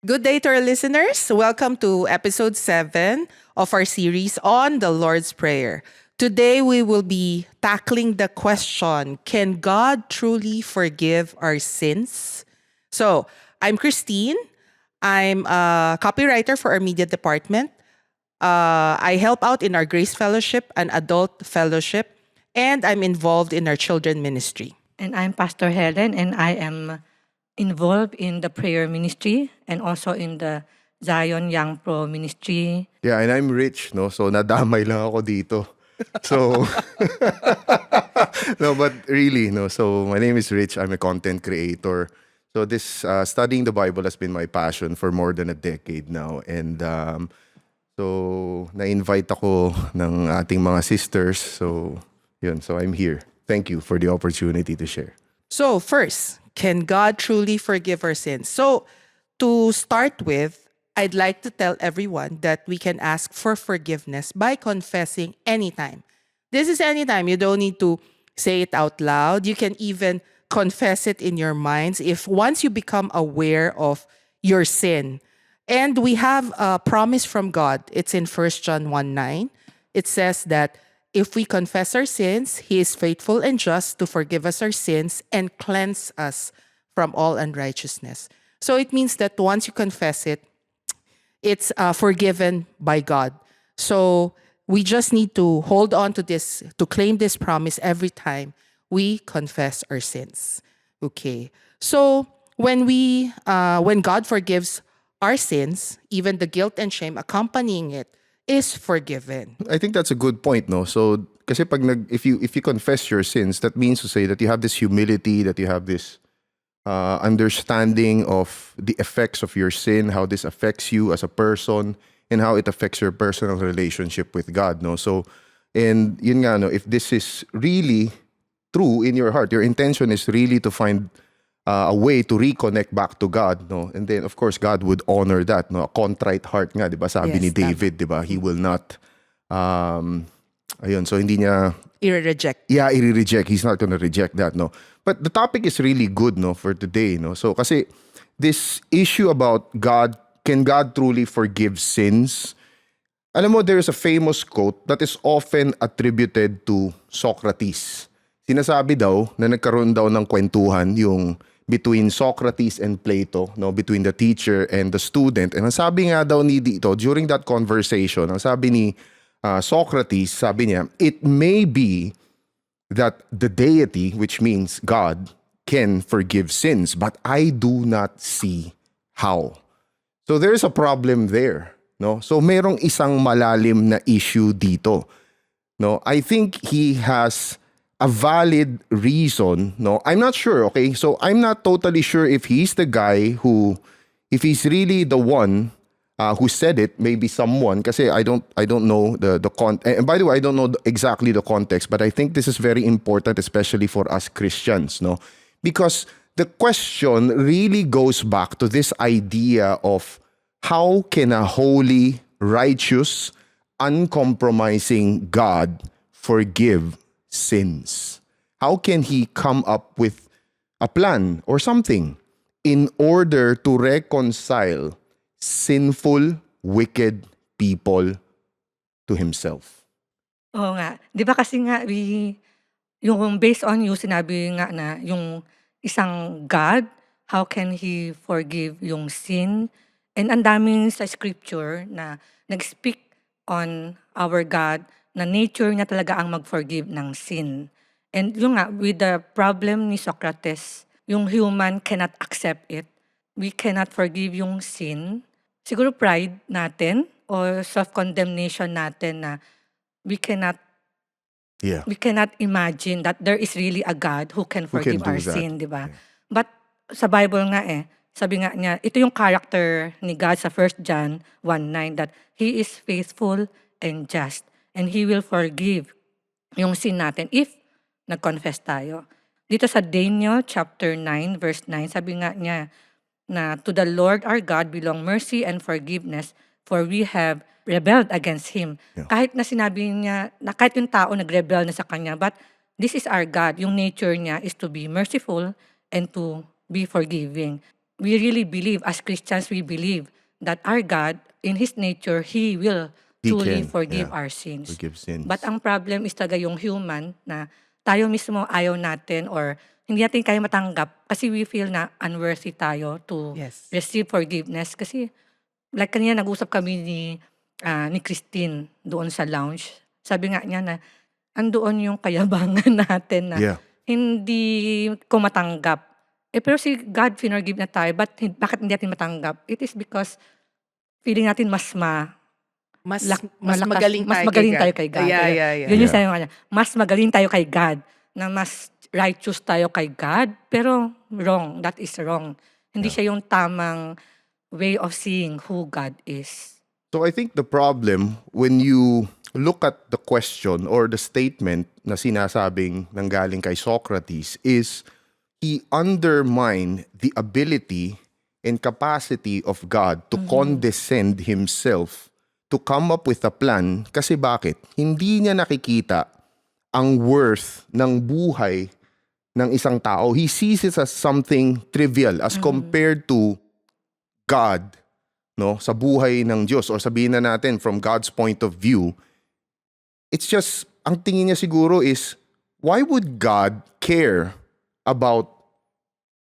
Good day to our listeners. Welcome to episode 7 of our series on the Lord's Prayer. Today we will be tackling the question, can God truly forgive our sins? So, I'm Christine. I'm a copywriter for our media department. I help out in our Grace Fellowship and Adult Fellowship, and I'm involved in our children ministry. And I'm Pastor Helen, and I am involved in the prayer ministry and also in the Zion Young Pro ministry. Yeah, and I'm Rich, no? So nadamay lang ako dito. So no, but really, no. So my name is Rich. I'm a content creator. So this studying the Bible has been my passion for more than a decade now, and so na-invite ako ng ating mga sisters. So yun. So I'm here. Thank you for the opportunity to share. So, first, can God truly forgive our sins? So, to start with, I'd like to tell everyone that we can ask for forgiveness by confessing anytime. This is anytime. You don't need to say it out loud. You can even confess it in your minds if once you become aware of your sin. And we have a promise from God. It's in 1 John 1:9. It says that if we confess our sins, He is faithful and just to forgive us our sins and cleanse us from all unrighteousness. So it means that once you confess it, it's forgiven by God. So we just need to hold on to this, to claim this promise every time we confess our sins. Okay. So when God forgives our sins, even the guilt and shame accompanying it is forgiven. I think that's a good point, no? So kasi if you confess your sins, that means to say that you have this humility, that you have this understanding of the effects of your sin, how this affects you as a person, and how it affects your personal relationship with God, no? So, and yun nga, no, if this is really true in your heart, your intention is really to find a way to reconnect back to God, no? And then, of course, God would honor that, no? A contrite heart nga, di ba? Sabi Yes, ni tama. David, di ba? He will not, ayun, so hindi niya, I-reject. i-reject. He's not gonna reject that, no? But the topic is really good, no, for today, no? So, kasi this issue about God, can God truly forgive sins? Alam mo, there's a famous quote that is often attributed to Socrates. Sinasabi daw na nagkaroon daw ng kwentuhan yung between Socrates and Plato, no, between the teacher and the student. And ang sabi nga daw ni dito, during that conversation, ang sabi ni Socrates, sabi niya, it may be that the deity, which means God, can forgive sins, but I do not see how. So there's a problem there, no? So merong isang malalim na issue dito. No, I think he has a valid reason, no? I'm not sure, okay? So I'm not totally sure if he's the guy who, if he's really the one who said it, maybe someone, kasi I don't know the and by the way, I don't know exactly the context, but I think this is very important, especially for us Christians, no? Because the question really goes back to this idea of how can a holy, righteous, uncompromising God forgive sins? How can He come up with a plan or something in order to reconcile sinful, wicked people to Himself? Oo nga. Di ba kasi nga, yung based on you, sinabi nga na yung isang God, how can He forgive yung sin? And ang daming sa scripture na nag-speak on our God na nature niya talaga ang mag-forgive ng sin. And yung nga, with the problem ni Socrates, yung human cannot accept it. We cannot forgive yung sin. Siguro pride natin or self-condemnation natin na we cannot Yeah. imagine that there is really a God who can Who can forgive do our that? sin, di ba? Yeah. But sa Bible nga sabi nga niya, ito yung character ni God sa 1 John 1:9 that He is faithful and just and He will forgive yung sin natin if nag-confess tayo. Dito sa Daniel chapter 9 verse 9, sabi nga niya na to the Lord our God belong mercy and forgiveness for we have rebelled against Him. Yeah. Kahit na sinabi niya, na kahit yung tao nag-rebel na sa Kanya, but this is our God. Yung nature niya is to be merciful and to be forgiving. we really believe, as Christians, we believe that our God, in His nature, He will He truly can, forgive yeah, our sins. forgive sins. But ang problem is talaga yung human na tayo mismo ayaw natin or hindi natin kaya matanggap kasi we feel na unworthy tayo to Yes. receive forgiveness. Kasi like kanina nag-usap kami ni Christine doon sa lounge. Sabi nga niya na andoon yung kayabangan natin na Yeah. hindi ko matanggap. Pero si God finorgive na tayo, but bakit hindi natin matanggap? It is because feeling natin mas Mas malakas, magaling mas tayo magaling kay tayo God. kay God. Yeah, Ayun. yeah, yeah. Yun yung Yeah. sabi ko kanya. Mas magaling tayo kay God. Na mas righteous tayo kay God. Pero wrong. That is wrong. Hindi Yeah. siya yung tamang way of seeing who God is. So I think the problem when you look at the question or the statement na sinasabing nanggaling kay Socrates is he undermined the ability and capacity of God to condescend himself to come up with a plan. Kasi bakit? Hindi niya nakikita ang worth ng buhay ng isang tao. He sees it as something trivial as compared to God, no, sa buhay ng Diyos, or sabihin na natin from God's point of view. It's just, ang tingin niya siguro is, why would God care about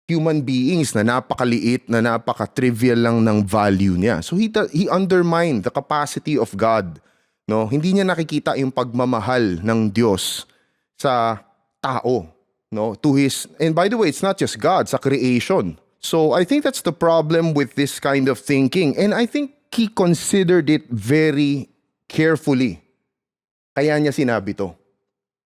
human beings na napakaliit, na napaka-trivial lang ng value niya? So he undermined the capacity of God. No, hindi niya nakikita yung pagmamahal ng Diyos sa tao, no, to his, and by the way, it's not just God, sa creation. So I think that's the problem with this kind of thinking, and I think he considered it very carefully. Kaya niya sinabi to.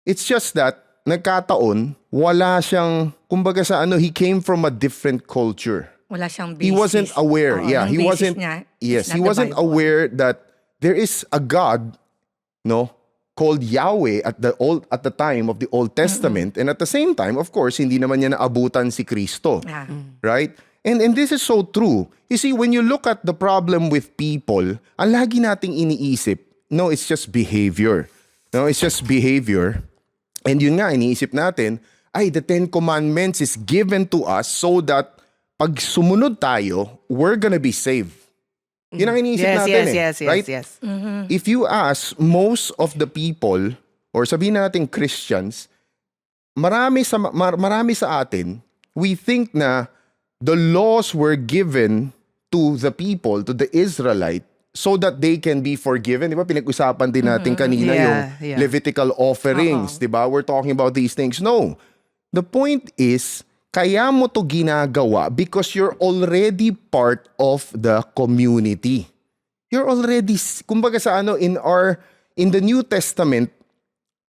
It's just that nagkataon, wala siyang, kumbaga sa he came from a different culture. Wala siyang basis. He wasn't aware. Oo, Yeah, yung he basis wasn't. niya is Yes, not he the wasn't Bible. aware that there is a God, no, called Yahweh at the time of the Old Testament, and at the same time, of course, hindi naman niya naabutan si Kristo, Yeah. right? And this is so true. You see, when you look at the problem with people, ang lagi nating iniisip, no, it's just behavior. No, it's just behavior. And yun nga, iniisip natin, ay, the Ten Commandments is given to us so that pag sumunod tayo, we're gonna be saved. Yun ang iniisip natin right? Yes. If you ask most of the people, or sabihin natin Christians, marami sa atin, we think na the laws were given to the people, to the Israelite, so that they can be forgiven. Di ba? Pinag-usapan din natin kanina Yeah, yung yeah. Levitical offerings. Di ba? We're talking about these things. No. The point is, kaya mo to ginagawa because you're already part of the community. You're already, kumbaga sa in the New Testament,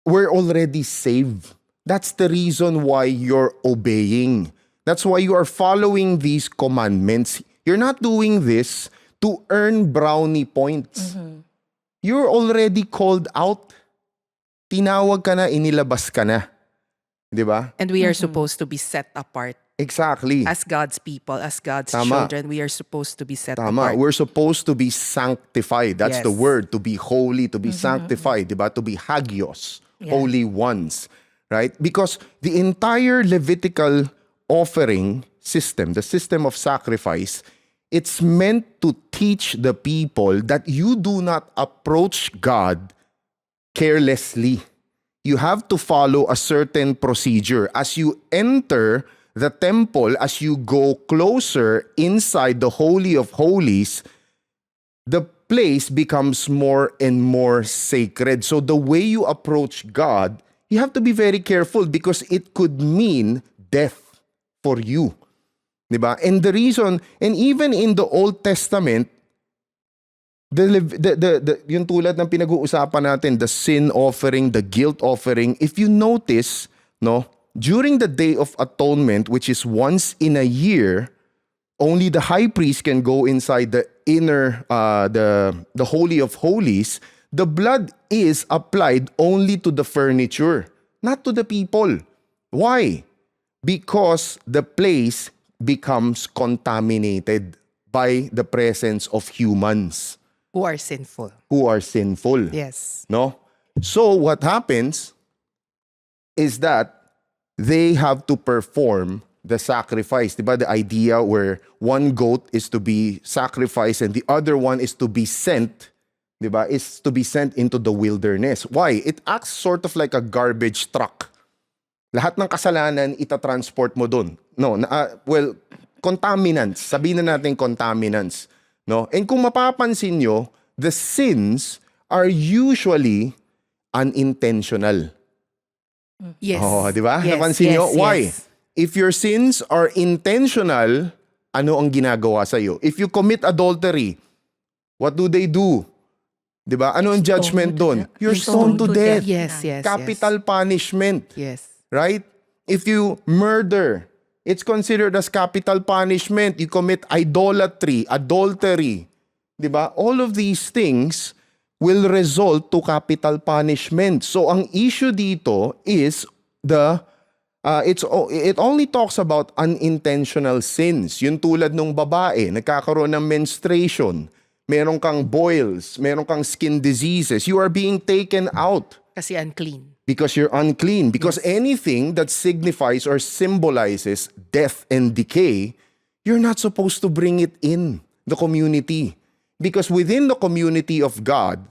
we're already saved. That's the reason why you're obeying. That's why you are following these commandments. You're not doing this to earn brownie points. You're already called out. Tinawag ka na, inilabas ka na. Di ba? And we are supposed to be set apart. Exactly. As God's people, as God's Tama. children, we are supposed to be set Tama. apart. We're supposed to be sanctified. That's the Yes. word, to be holy, to be sanctified, diba? To be hagios, Yeah. holy ones, right? Because the entire Levitical offering system, the system of sacrifice, it's meant to teach the people that you do not approach God carelessly. You have to follow a certain procedure. As you enter the temple, as you go closer inside the Holy of Holies, the place becomes more and more sacred. So the way you approach God, you have to be very careful because it could mean death for you. Diba? And the reason, and even in the Old Testament, yung tulad ng pinag-uusapan natin, the sin offering, the guilt offering, if you notice, no, during the Day of Atonement, which is once in a year, only the high priest can go inside the inner, the Holy of Holies. The blood is applied only to the furniture, not to the people. Why? Because the place becomes contaminated by the presence of humans Who are sinful. who are sinful. Yes. No? So what happens is that they have to perform the sacrifice. Diba? The idea where one goat is to be sacrificed and the other one is to be sent, diba? Is to be sent into the wilderness. Why? It acts sort of like a garbage truck. Lahat ng kasalanan, itatransport mo dun. No, contaminants. Sabihin na natin contaminants. No? And kung mapapansin nyo, the sins are usually unintentional. Yes. Oh, di ba? Yes, Napansin nyo? yes, Why? yes. If your sins are intentional, ano ang ginagawa sa'yo? If you commit adultery, what do they do? Di ba? Ano ang judgment doon? You're stoned to death. Yes, yes, Capital punishment. Yes. Right? If you murder, it's considered as capital punishment. You commit idolatry, adultery. Di ba? All of these things will result to capital punishment. So ang issue dito is it only talks about unintentional sins. Yung tulad nung babae, nagkakaroon ng menstruation, meron kang boils, meron kang skin diseases, you are being taken out Kasi unclean. because you're unclean. Because anything that signifies or symbolizes death and decay, you're not supposed to bring it in the community. Because within the community of God,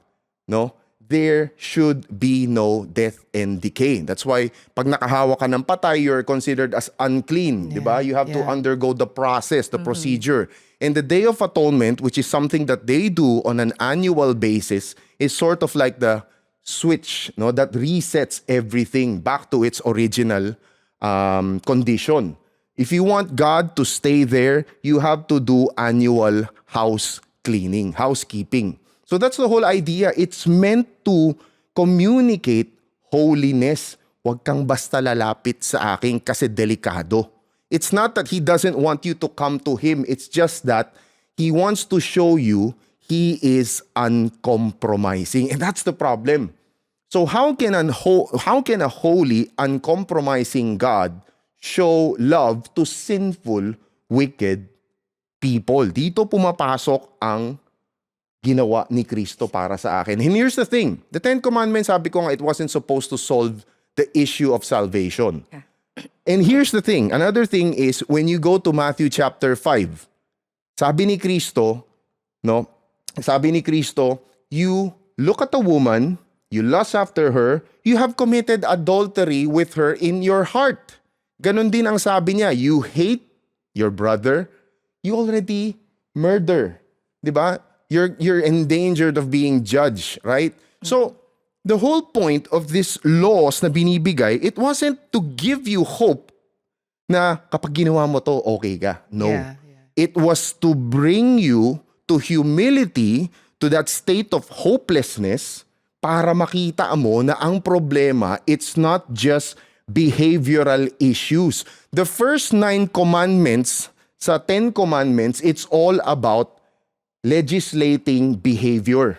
no, there should be no death and decay. That's why pag nakahawa ka ng patay, you're considered as unclean, di ba? You have to undergo the process, the procedure. And the Day of Atonement, which is something that they do on an annual basis, is sort of like the switch, no, that resets everything back to its original condition. If you want God to stay there, you have to do annual house cleaning, housekeeping. So that's the whole idea. It's meant to communicate holiness. Huwag kang basta lalapit sa akin kasi delikado. It's not that He doesn't want you to come to Him. It's just that He wants to show you He is uncompromising. And that's the problem. So how can a holy, uncompromising God show love to sinful, wicked people? Dito pumapasok ang ginawa ni Kristo para sa akin. And here's the thing. The Ten Commandments, sabi ko nga, it wasn't supposed to solve the issue of salvation. Yeah. And here's the thing. Another thing is when you go to Matthew chapter 5, sabi ni Kristo, no? Sabi ni Kristo, you look at a woman, you lust after her, you have committed adultery with her in your heart. Ganon din ang sabi niya, you hate your brother, you already murder. 'Di ba? You're endangered of being judged, right? So, the whole point of this laws na binibigay, it wasn't to give you hope na kapag ginawa mo to, okay ka. No. Yeah. It was to bring you to humility, to that state of hopelessness, para makita mo na ang problema, it's not just behavioral issues. The first 9 commandments sa 10 commandments, it's all about legislating behavior.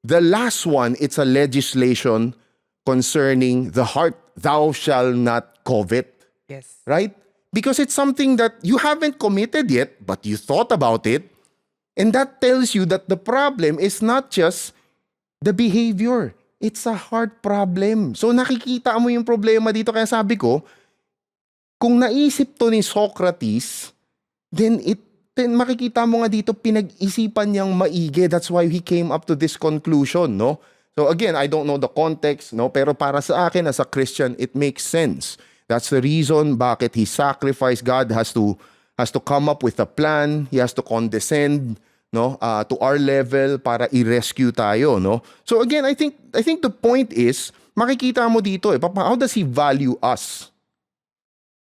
The last one, it's a legislation concerning the heart. Thou shalt not covet. Yes. Right? Because it's something that you haven't committed yet, but you thought about it. And that tells you that the problem is not just the behavior. It's a heart problem. So nakikita mo yung problema dito. Kaya sabi ko, kung naisip to ni Socrates, then makikita mo nga dito, pinag-isipan niyang maigi. That's why he came up to this conclusion, no? So again, I don't know the context, no? Pero para sa akin, as a Christian, it makes sense. That's the reason bakit he sacrificed. God has to come up with a plan. He has to condescend, no, to our level para i-rescue tayo, no? So again, I think the point is, makikita mo dito, how does he value us?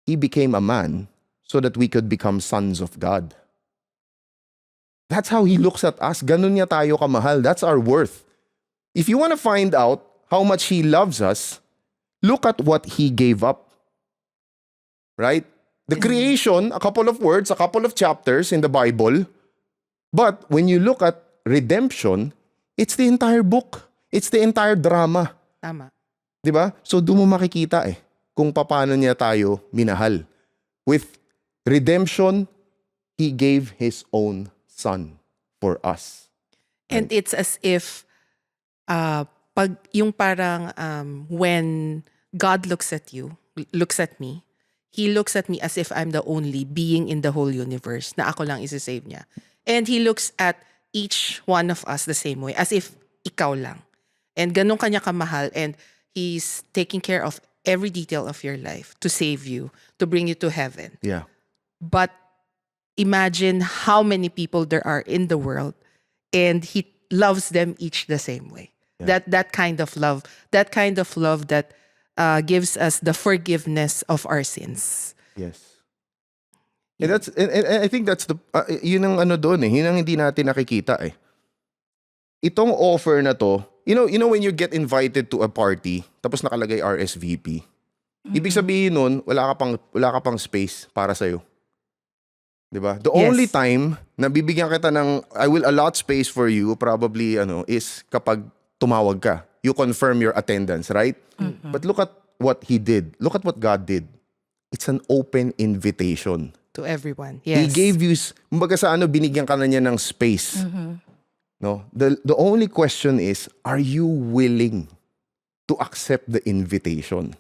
He became a man so that we could become sons of God. That's how He looks at us. Ganun niya tayo kamahal. That's our worth. If you want to find out how much He loves us, look at what He gave up. Right? The creation, a couple of words, a couple of chapters in the Bible. But when you look at redemption, it's the entire book. It's the entire drama. Tama. Diba? So doon mo makikita kung paano niya tayo minahal. With redemption, He gave His own Son for us. And it's as if pag yung parang when God looks at you, looks at me, He looks at me as if I'm the only being in the whole universe na ako lang isi-save niya. And He looks at each one of us the same way, as if ikaw lang. And ganun kanya kamahal, and He's taking care of every detail of your life to save you, to bring you to heaven. Yeah. But imagine how many people there are in the world, and He loves them each the same way. Yeah. That kind of love that gives us the forgiveness of our sins. Yes. And I think that's the yun ang ano doon yun ang hindi natin nakikita Itong offer na to, you know when you get invited to a party tapos nakalagay RSVP. Ibig sabihin nun, wala ka pang space para sa 'Di ba? The Yes. only time na bibigyan kita ng I will allot space for you probably is kapag tumawag ka. You confirm your attendance, right? But look at what He did. Look at what God did. It's an open invitation. To everyone. He Yes. gave you, kumbaga sa binigyan ka na niya ng space. No? The only question is, are you willing to accept the invitation?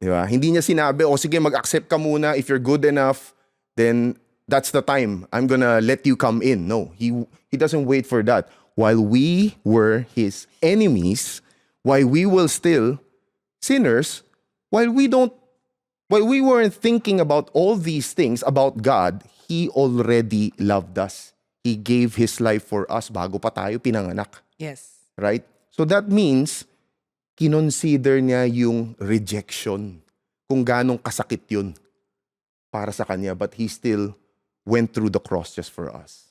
Di ba? Hindi niya sinabi, sige, mag-accept ka muna. If you're good enough, then that's the time. I'm gonna let you come in. No, he doesn't wait for that. While we were His enemies, while we were still sinners, while we weren't thinking about all these things about God, He already loved us. He gave His life for us bago pa tayo pinanganak. Yes. Right? So that means, kinonsider niya yung rejection. Kung ganong kasakit yun para sa Kanya. But He still went through the cross just for us.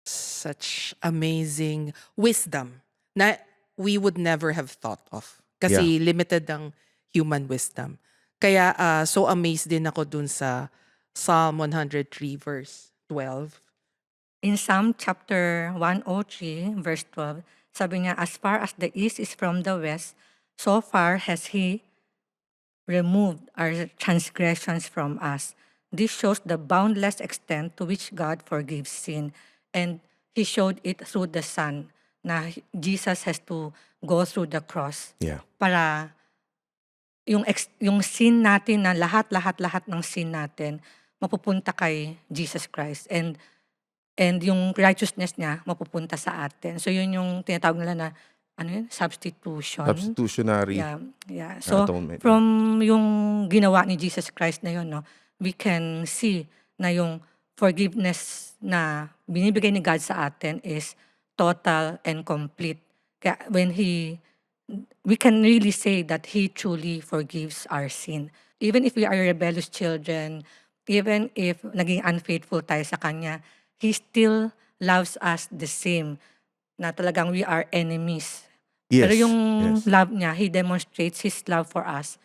Such amazing wisdom na we would never have thought of. Kasi limited ang human wisdom. Kaya so amazed din ako dun sa Psalm 103 verse 12. In Psalm chapter 103, verse 12, sabi niya, as far as the east is from the west, so far has He removed our transgressions from us. This shows the boundless extent to which God forgives sin. And He showed it through the Son, na Jesus has to go through the cross Yeah. para yung sin natin, na lahat ng sin natin mapupunta kay Jesus Christ, and yung righteousness niya mapupunta sa atin. So yun yung tinatawag nila na substitution. Substitutionary Yeah. So atonement. from yung ginawa ni Jesus Christ na yun, no, we can see na yung forgiveness na binibigay ni God sa atin is total and complete. Kaya we can really say that He truly forgives our sin. Even if we are rebellious children, even if naging unfaithful tayo sa Kanya, He still loves us the same, na talagang we are enemies. Yes. Pero yung yes. love niya, He demonstrates His love for us.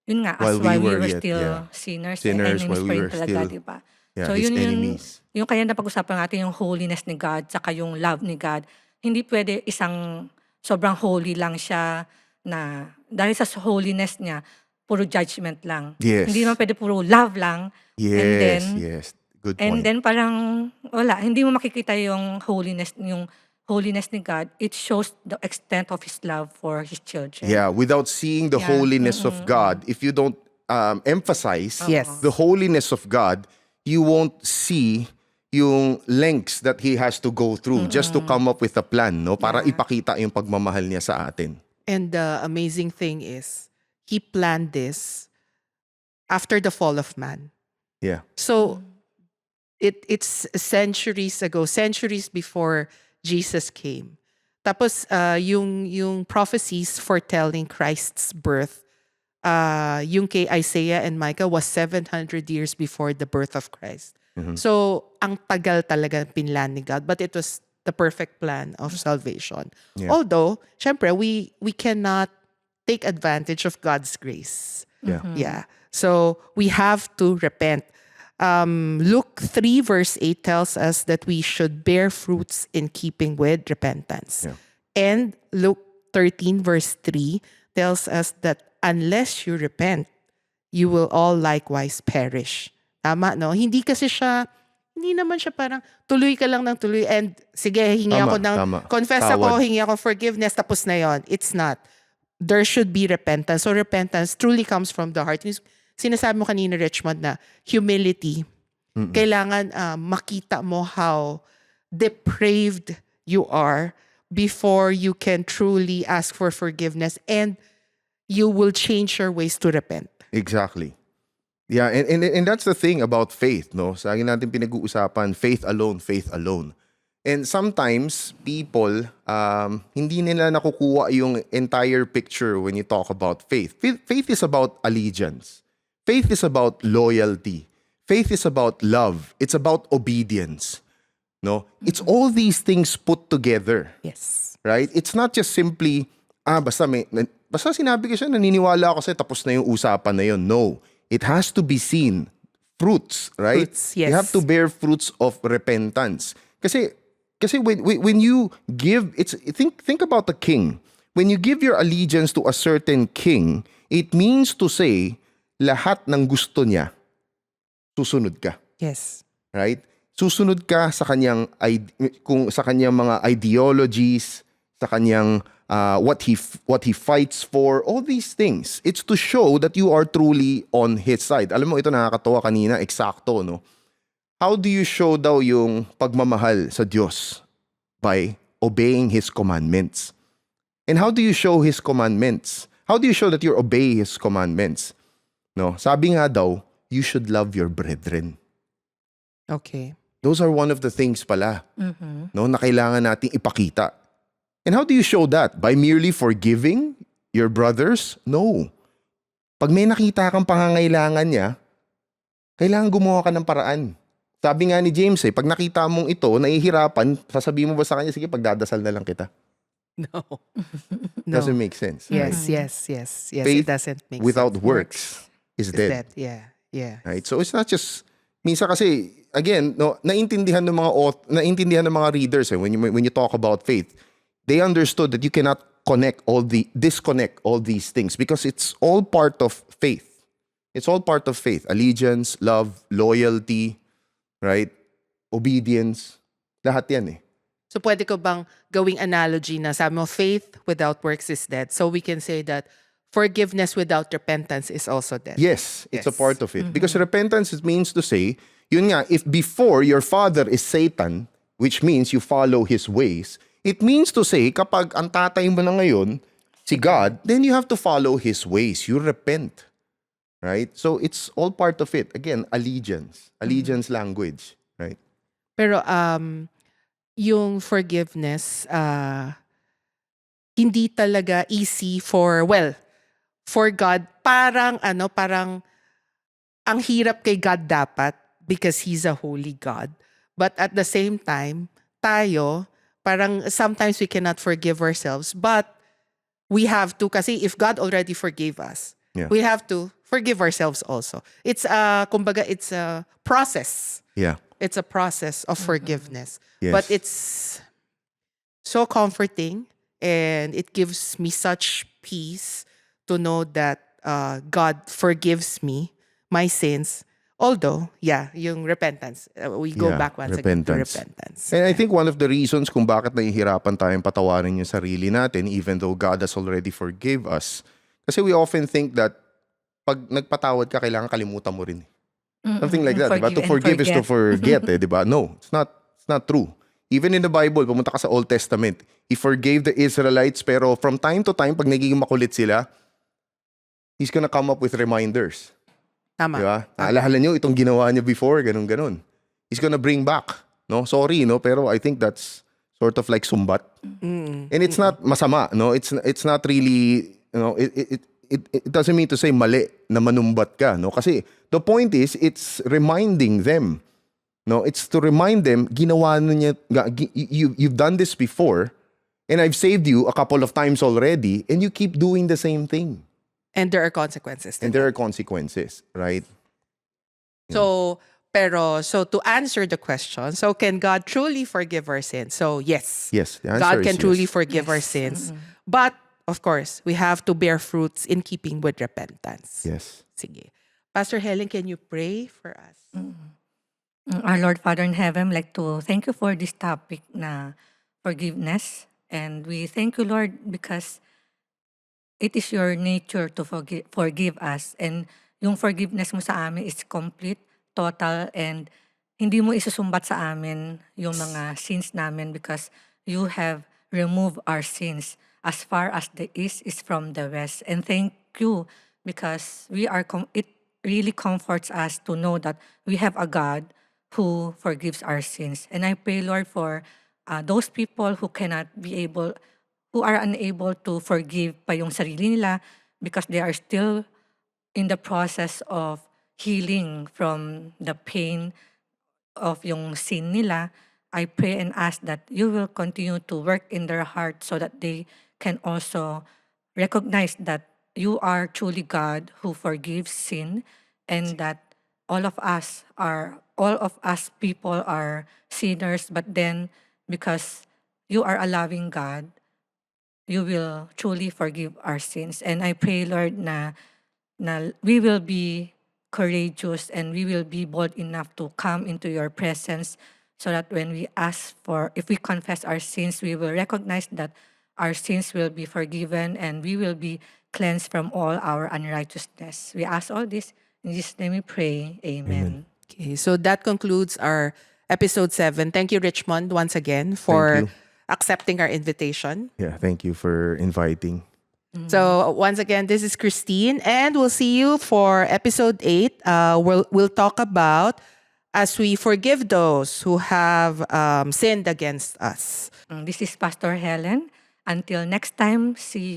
Yun nga, While while we we were were yet, still sinners, enemies while pa we rin were talaga, still, diba? His yun enemies. yung kaya napag-usapan natin yung holiness ni God saka yung love ni God. Hindi pwede isang sobrang holy lang siya na dahil sa holiness niya, puro judgment lang. Yes. Hindi naman pwede puro love lang. Yes, then- yes. Good point. And then parang wala, hindi mo makikita yung holiness ni God. It shows the extent of His love for His children. Yeah, without seeing the Yeah. holiness of God, if you don't emphasize Yes. the holiness of God, you won't see yung lengths that He has to go through just to come up with a plan, no? Para Yeah. ipakita yung pagmamahal niya sa atin. And the amazing thing is, He planned this after the fall of man. Yeah. So it's centuries ago, centuries before Jesus came. Tapos yung prophecies foretelling Christ's birth, yung kay Isaiah and Micah was 700 years before the birth of Christ. So ang tagal talaga pinlan ni God, but it was the perfect plan of salvation. Yeah. Although, syempre, we cannot take advantage of God's grace. Yeah. Yeah. So we have to repent. Luke 3 verse 8 tells us that we should bear fruits in keeping with repentance. Yeah. And Luke 13 verse 3 tells us that unless you repent, you will all likewise perish. Tama, no? Hindi naman siya parang tuloy ka lang ng tuloy and sige, hingi Tama, ako ng, tama. confess Tawad. ako, hingi ako forgiveness, tapos na yon. It's not. There should be repentance. So repentance truly comes from the heart. sinasabi mo kanina, Richmond, na humility. Kailangan makita mo how depraved you are before you can truly ask for forgiveness, and you will change your ways to repent. Exactly. Yeah, and that's the thing about faith, no? Sa akin natin pinag-uusapan, faith alone, faith alone. And sometimes people hindi nila nakukuha yung entire picture when you talk about faith. Faith is about allegiance. Faith is about loyalty. Faith is about love. It's about obedience. No? It's all these things put together. Yes. Right? It's not just simply basta sinabi ko siya, naniniwala ako sa'yo, tapos na yung usapan na yun. No. It has to be seen. Fruits, right? Fruits, yes. You have to bear fruits of repentance. Kasi when you give, think about the king. When you give your allegiance to a certain king, it means to say, lahat ng gusto niya, susunod ka. Yes. Right? Susunod ka sa kanyang sa kanyang mga ideologies, sa kanyang what he fights for, all these things. It's to show that you are truly on his side. Alam mo, ito nakakatawa kanina, eksakto, no? How do you show daw yung pagmamahal sa Diyos? By obeying His commandments. And how do you show His commandments? How do you show that you obey His commandments? No, sabi nga daw, you should love your brethren. Okay. Those are one of the things pala, no, na kailangan nating ipakita. And how do you show that? By merely forgiving your brothers? No. Pag may nakita kang pangangailangan niya, kailangan gumawa ka ng paraan. Sabi nga ni James, pag nakita mong ito, nahihirapan, sasabihin mo ba sa kanya, sige, pagdadasal na lang kita? No. Doesn't make sense. Yes. Faith It doesn't make without sense. works is Is dead. that? Yeah. Right? So it's not just, minsan kasi, again, no, naintindihan ng mga readers when you talk about faith, they understood that you cannot disconnect all these things because it's all part of faith. It's all part of faith. Allegiance, love, loyalty, right? Obedience. Lahat yan . So pwede ko bang gawing analogy na sabi mo, faith without works is dead. So we can say that forgiveness without repentance is also dead. Yes, it's a Yes. part of it. Because repentance, it means to say, yun nga, if before your father is Satan, which means you follow his ways, it means to say, kapag ang tatay mo na ngayon, si God, then you have to follow his ways. You repent. Right? So it's all part of it. Again, allegiance. Allegiance language. Right? Pero yung forgiveness, hindi talaga easy for God. Parang ang hirap kay God dapat because He's a holy God. But at the same time, tayo, parang sometimes we cannot forgive ourselves. But we have to, kasi if God already forgave us, Yeah. we have to forgive ourselves also. It's kumbaga, it's a process. Yeah. It's a process of forgiveness. Yes. But it's so comforting and it gives me such peace to know that God forgives me my sins. Although, yung repentance. We go back once again to repentance. And I think one of the reasons kung bakit nahihirapan tayong patawarin yung sarili natin, even though God has already forgave us, kasi we often think that pag nagpatawad ka, kailangan kalimutan mo rin. Something like that, diba? To forgive is to forget, diba? No, it's not true. Even in the Bible, pumunta ka sa Old Testament, He forgave the Israelites, pero from time to time, pag nagiging makulit sila, He's gonna come up with reminders. Tama. Diba? Naalala nyo itong ginawa niyo before, ganun. He's gonna bring back. No? Sorry, no? Pero I think that's sort of like sumbat. And it's not masama, no? It's not really, you know, it doesn't mean to say mali na manumbat ka, no? Kasi the point is, it's reminding them. No, it's to remind them, ginawa niya, you've done this before, and I've saved you a couple of times already, and you keep doing the same thing. And there are consequences. And there are consequences, right? So to answer the question, so can God truly forgive our sins? So yes. Yes, the answer God is can yes. truly forgive our sins. But of course, we have to bear fruits in keeping with repentance. Yes. Sige. Pastor Helen, can you pray for us? Our Lord Father in Heaven, I'd like to thank you for this topic na forgiveness. And we thank you, Lord, because it is your nature to forgive us. And yung forgiveness mo sa amin is complete, total, and hindi mo isusumbat sa amin yung mga sins namin because you have removed our sins as far as the east is from the west. And thank you because it really comforts us to know that we have a God who forgives our sins. And I pray, Lord, for those people who are unable to forgive pa yung sarili nila because they are still in the process of healing from the pain of yung sin nila. I pray and ask that you will continue to work in their heart so that they can also recognize that you are truly God who forgives sin, and that all of us people are sinners, but then because you are a loving God, you will truly forgive our sins. And I pray, Lord, na we will be courageous and we will be bold enough to come into your presence so that when if we confess our sins, we will recognize that our sins will be forgiven and we will be cleansed from all our unrighteousness. We ask all this in Jesus' name we pray. Amen. Okay, so that concludes our episode 7. Thank you, Richmond, once again for you. accepting our invitation. Yeah, thank you for inviting. So once again, this is Christine, and we'll see you for episode 8. We'll talk about as we forgive those who have sinned against us. This is Pastor Helen. Until next time, see